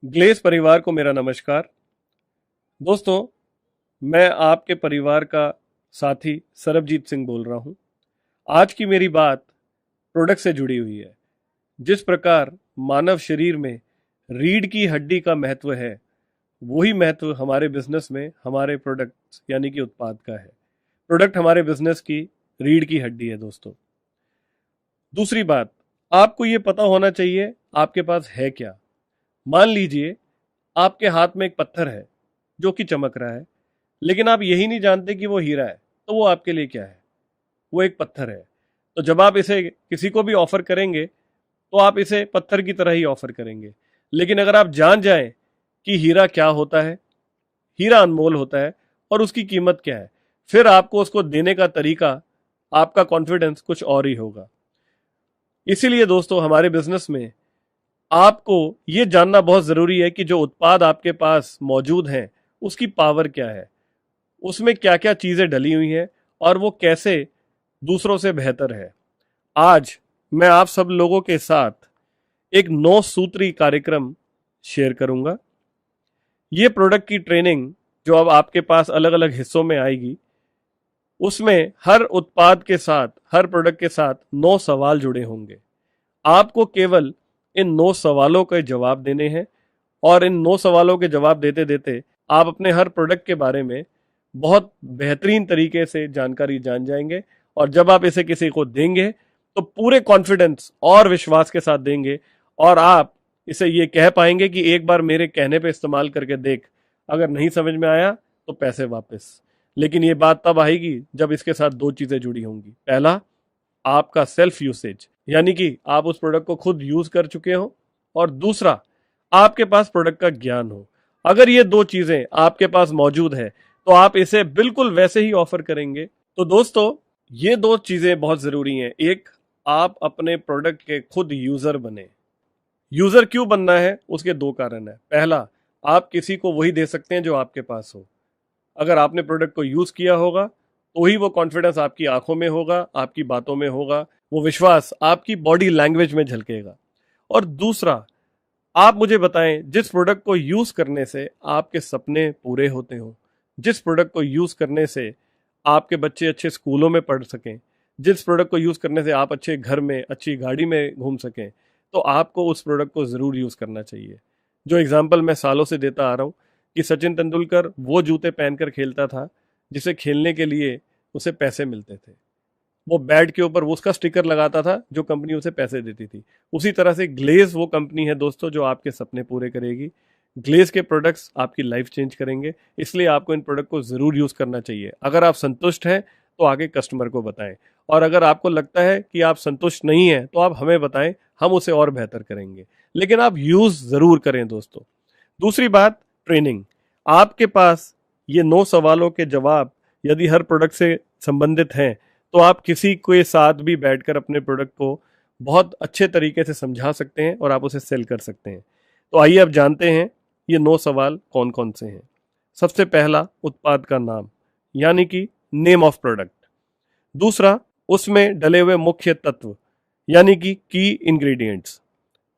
Glace परिवार को मेरा नमस्कार। दोस्तों, मैं आपके परिवार का साथी सरबजीत सिंह बोल रहा हूं। आज की मेरी बात प्रोडक्ट से जुड़ी हुई है। जिस प्रकार मानव शरीर में रीढ़ की हड्डी का महत्व है, वही महत्व हमारे बिजनेस में हमारे प्रोडक्ट यानी कि उत्पाद का है। प्रोडक्ट हमारे बिजनेस की रीढ़ की हड्डी है दोस्तों। दूसरी बात, आपको ये पता होना चाहिए आपके पास है क्या। मान लीजिए आपके हाथ में एक पत्थर है जो कि चमक रहा है, लेकिन आप यही नहीं जानते कि वो हीरा है, तो वो आपके लिए क्या है? वो एक पत्थर है। तो जब आप इसे किसी को भी ऑफर करेंगे, तो आप इसे पत्थर की तरह ही ऑफर करेंगे। लेकिन अगर आप जान जाएं कि हीरा क्या होता है, हीरा अनमोल होता है और उसकी कीमत क्या है, फिर आपको उसको देने का तरीका, आपका कॉन्फिडेंस कुछ और ही होगा। इसीलिए दोस्तों, हमारे बिजनेस में आपको ये जानना बहुत ज़रूरी है कि जो उत्पाद आपके पास मौजूद हैं, उसकी पावर क्या है, उसमें क्या क्या चीज़ें डली हुई हैं और वो कैसे दूसरों से बेहतर है। आज मैं आप सब लोगों के साथ एक 9 सूत्री कार्यक्रम शेयर करूंगा। ये प्रोडक्ट की ट्रेनिंग जो अब आपके पास अलग अलग हिस्सों में आएगी, उसमें हर उत्पाद के साथ, हर प्रोडक्ट के साथ 9 सवाल जुड़े होंगे। आपको केवल इन 9 सवालों के जवाब देने हैं और इन 9 सवालों के जवाब देते देते आप अपने हर प्रोडक्ट के बारे में बहुत बेहतरीन तरीके से जानकारी जान जाएंगे। और जब आप इसे किसी को देंगे तो पूरे कॉन्फिडेंस और विश्वास के साथ देंगे और आप इसे ये कह पाएंगे कि एक बार मेरे कहने पे इस्तेमाल करके देख, अगर नहीं समझ में आया तो पैसे वापस। लेकिन ये बात तब आएगी जब इसके साथ 2 चीजें जुड़ी होंगी। पहला, आपका सेल्फ यूसेज, यानी कि आप उस प्रोडक्ट को खुद यूज कर चुके हो, और दूसरा, आपके पास प्रोडक्ट का ज्ञान हो। अगर ये 2 चीजें आपके पास मौजूद है तो आप इसे बिल्कुल वैसे ही ऑफर करेंगे। तो दोस्तों, ये 2 चीजें बहुत जरूरी हैं। एक, आप अपने प्रोडक्ट के खुद यूजर बने। यूजर क्यों बनना है, उसके 2 कारण है। पहला, आप किसी को वही दे सकते हैं जो आपके पास हो। अगर आपने प्रोडक्ट को यूज किया होगा तो ही वो कॉन्फिडेंस आपकी आंखों में होगा, आपकी बातों में होगा, वो विश्वास आपकी बॉडी लैंग्वेज में झलकेगा। और दूसरा, आप मुझे बताएं, जिस प्रोडक्ट को यूज करने से आपके सपने पूरे होते हो, जिस प्रोडक्ट को यूज करने से आपके बच्चे अच्छे स्कूलों में पढ़ सकें, जिस प्रोडक्ट को यूज करने से आप अच्छे घर में, अच्छी गाड़ी में घूम सकें, तो आपको उस प्रोडक्ट को जरूर यूज करना चाहिए। जो एग्जाम्पल मैं सालों से देता आ रहा हूँ कि सचिन तेंदुलकर वो जूते पहनकर खेलता था जिसे खेलने के लिए उसे पैसे मिलते थे। वो बैट के ऊपर वो उसका स्टिकर लगाता था जो कंपनी उसे पैसे देती थी। उसी तरह से ग्लेज वो कंपनी है दोस्तों जो आपके सपने पूरे करेगी। ग्लेज के प्रोडक्ट्स आपकी लाइफ चेंज करेंगे, इसलिए आपको इन प्रोडक्ट को जरूर यूज करना चाहिए। अगर आप संतुष्ट हैं तो आगे कस्टमर को बताएं, और अगर आपको लगता है कि आप संतुष्ट नहीं हैं तो आप हमें बताएं, हम उसे और बेहतर करेंगे। लेकिन आप यूज जरूर करें दोस्तों। दूसरी बात, ट्रेनिंग। आपके पास ये 9 सवालों के जवाब यदि हर प्रोडक्ट से संबंधित हैं, तो आप किसी के साथ भी बैठकर अपने प्रोडक्ट को बहुत अच्छे तरीके से समझा सकते हैं और आप उसे सेल कर सकते हैं। तो आइए अब जानते हैं ये 9 सवाल कौन कौन से हैं। सबसे पहला, उत्पाद का नाम, यानी कि नेम ऑफ प्रोडक्ट। दूसरा, उसमें डले हुए मुख्य तत्व, यानी कि की इंग्रेडिएंट्स।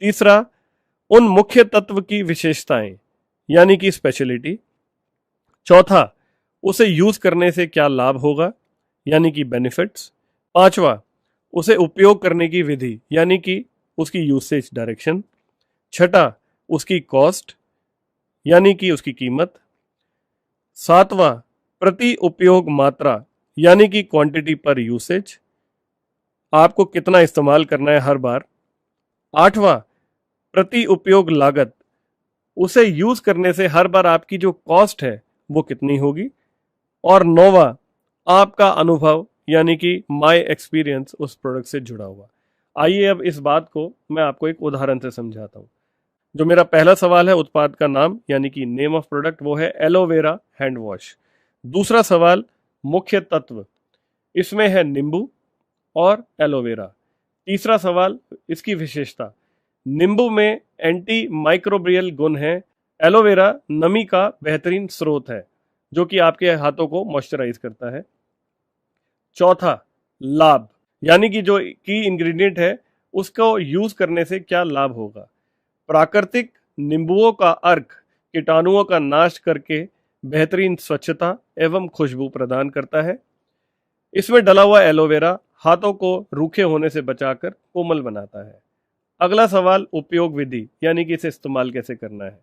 तीसरा, उन मुख्य तत्व की विशेषताएं, यानी कि स्पेशलिटी। चौथा, उसे यूज करने से क्या लाभ होगा, यानी कि बेनिफिट्स। पांचवा, उसे उपयोग करने की विधि, यानी कि उसकी यूसेज डायरेक्शन। छठा, उसकी कॉस्ट, यानी कि उसकी कीमत। सातवां, प्रति उपयोग मात्रा, यानी कि क्वांटिटी पर यूसेज, आपको कितना इस्तेमाल करना है हर बार। आठवां, प्रति उपयोग लागत, उसे यूज करने से हर बार आपकी जो कॉस्ट है वो कितनी होगी। और नौवां, आपका अनुभव, यानी कि माय एक्सपीरियंस उस प्रोडक्ट से जुड़ा हुआ। आइए अब इस बात को मैं आपको एक उदाहरण से समझाता हूँ। जो मेरा पहला सवाल है, उत्पाद का नाम यानी कि नेम ऑफ प्रोडक्ट, वो है एलोवेरा हैंड वॉश। दूसरा सवाल, मुख्य तत्व, इसमें है नींबू और एलोवेरा। तीसरा सवाल, इसकी विशेषता, नींबू में एंटी माइक्रोबियल गुण है, एलोवेरा नमी का बेहतरीन स्रोत है जो कि आपके हाथों को मॉइस्चराइज करता है। चौथा, लाभ, यानी कि जो की इंग्रेडिएंट है उसको यूज करने से क्या लाभ होगा। प्राकृतिक नींबुओं का अर्क कीटाणुओं का नाश करके बेहतरीन स्वच्छता एवं खुशबू प्रदान करता है। इसमें डला हुआ एलोवेरा हाथों को रूखे होने से बचाकर कोमल बनाता है। अगला सवाल उपयोग विधि यानी कि इसे इस्तेमाल कैसे करना है।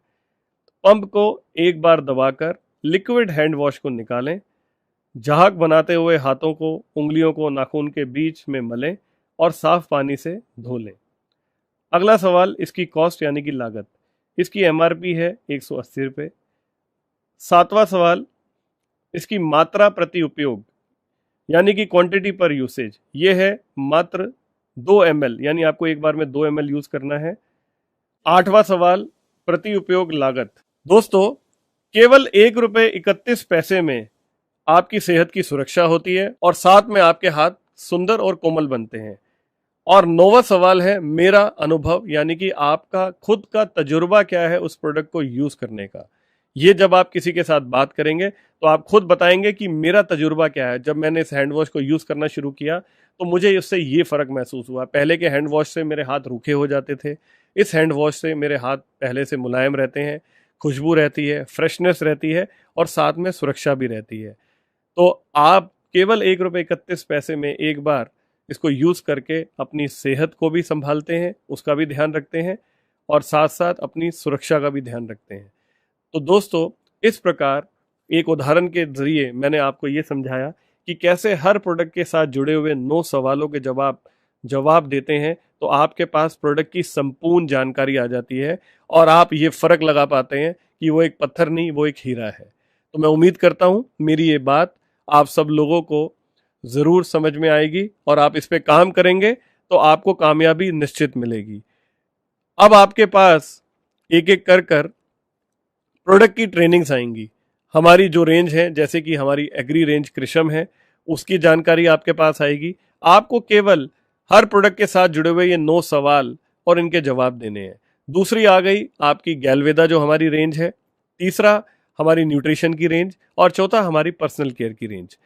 पंप को एक बार दबाकर लिक्विड हैंड वॉश को निकालें। जहाक बनाते हुए हाथों को, उंगलियों को नाखून के बीच में मलें और साफ पानी से धो लें। अगला सवाल इसकी कॉस्ट यानी कि लागत। इसकी एमआरपी है 180 रुपये। 7वां सवाल इसकी मात्रा प्रति उपयोग यानी कि क्वांटिटी पर यूसेज, ये है मात्र 2 ml, यानी आपको एक बार में 2 ml यूज करना है। 8वां सवाल प्रति उपयोग लागत। दोस्तों, केवल ₹1.31 में आपकी सेहत की सुरक्षा होती है और साथ में आपके हाथ सुंदर और कोमल बनते हैं। और 9वां सवाल है मेरा अनुभव, यानी कि आपका खुद का तजुर्बा क्या है उस प्रोडक्ट को यूज करने का। ये जब आप किसी के साथ बात करेंगे तो आप खुद बताएंगे कि मेरा तजुर्बा क्या है। जब मैंने इस हैंड वॉश को यूज करना शुरू किया तो मुझे इससे ये फर्क महसूस हुआ। पहले के हैंड वॉश से मेरे हाथ रूखे हो जाते थे, इस हैंड वॉश से मेरे हाथ पहले से मुलायम रहते हैं, खुशबू रहती है, फ्रेशनेस रहती है और साथ में सुरक्षा भी रहती है। तो आप केवल ₹1.31 में एक बार इसको यूज करके अपनी सेहत को भी संभालते हैं, उसका भी ध्यान रखते हैं और साथ साथ अपनी सुरक्षा का भी ध्यान रखते हैं। तो दोस्तों, इस प्रकार एक उदाहरण के जरिए मैंने आपको ये समझाया कि कैसे हर प्रोडक्ट के साथ जुड़े हुए 9 सवालों के जवाब देते हैं तो आपके पास प्रोडक्ट की संपूर्ण जानकारी आ जाती है और आप ये फर्क लगा पाते हैं कि वो एक पत्थर नहीं, वो एक हीरा है। तो मैं उम्मीद करता हूँ मेरी ये बात आप सब लोगों को जरूर समझ में आएगी और आप इस पे काम करेंगे तो आपको कामयाबी निश्चित मिलेगी। अब आपके पास एक एक कर प्रोडक्ट की ट्रेनिंग्स आएंगी। हमारी जो रेंज है, जैसे कि हमारी एग्री रेंज कृषम है, उसकी जानकारी आपके पास आएगी। आपको केवल हर प्रोडक्ट के साथ जुड़े हुए ये 9 सवाल और इनके जवाब देने हैं। दूसरी आ गई आपकी गैलवेदा जो हमारी रेंज है, तीसरा हमारी न्यूट्रिशन की रेंज और चौथा हमारी पर्सनल केयर की रेंज।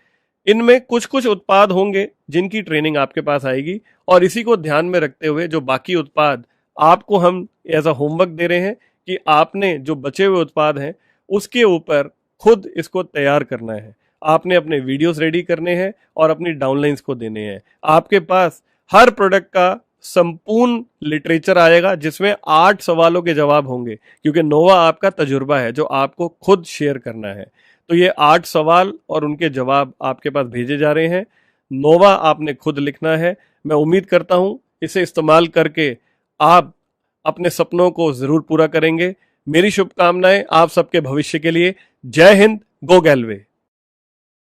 इनमें कुछ कुछ उत्पाद होंगे जिनकी ट्रेनिंग आपके पास आएगी और इसी को ध्यान में रखते हुए जो बाकी उत्पाद आपको हम एज अ होमवर्क दे रहे हैं कि आपने जो बचे हुए उत्पाद हैं उसके ऊपर खुद इसको तैयार करना है। आपने अपने वीडियोस रेडी करने हैं और अपनी डाउनलाइंस को देने हैं। आपके पास हर प्रोडक्ट का संपूर्ण लिटरेचर आएगा जिसमें 8 सवालों के जवाब होंगे, क्योंकि 9वां आपका तजुर्बा है जो आपको खुद शेयर करना है। तो ये 8 सवाल और उनके जवाब आपके पास भेजे जा रहे हैं। 9वां आपने खुद लिखना है। मैं उम्मीद करता हूं इसे इस्तेमाल करके आप अपने सपनों को जरूर पूरा करेंगे। मेरी शुभकामनाएं आप सबके भविष्य के लिए। जय हिंद, गो गैलवे।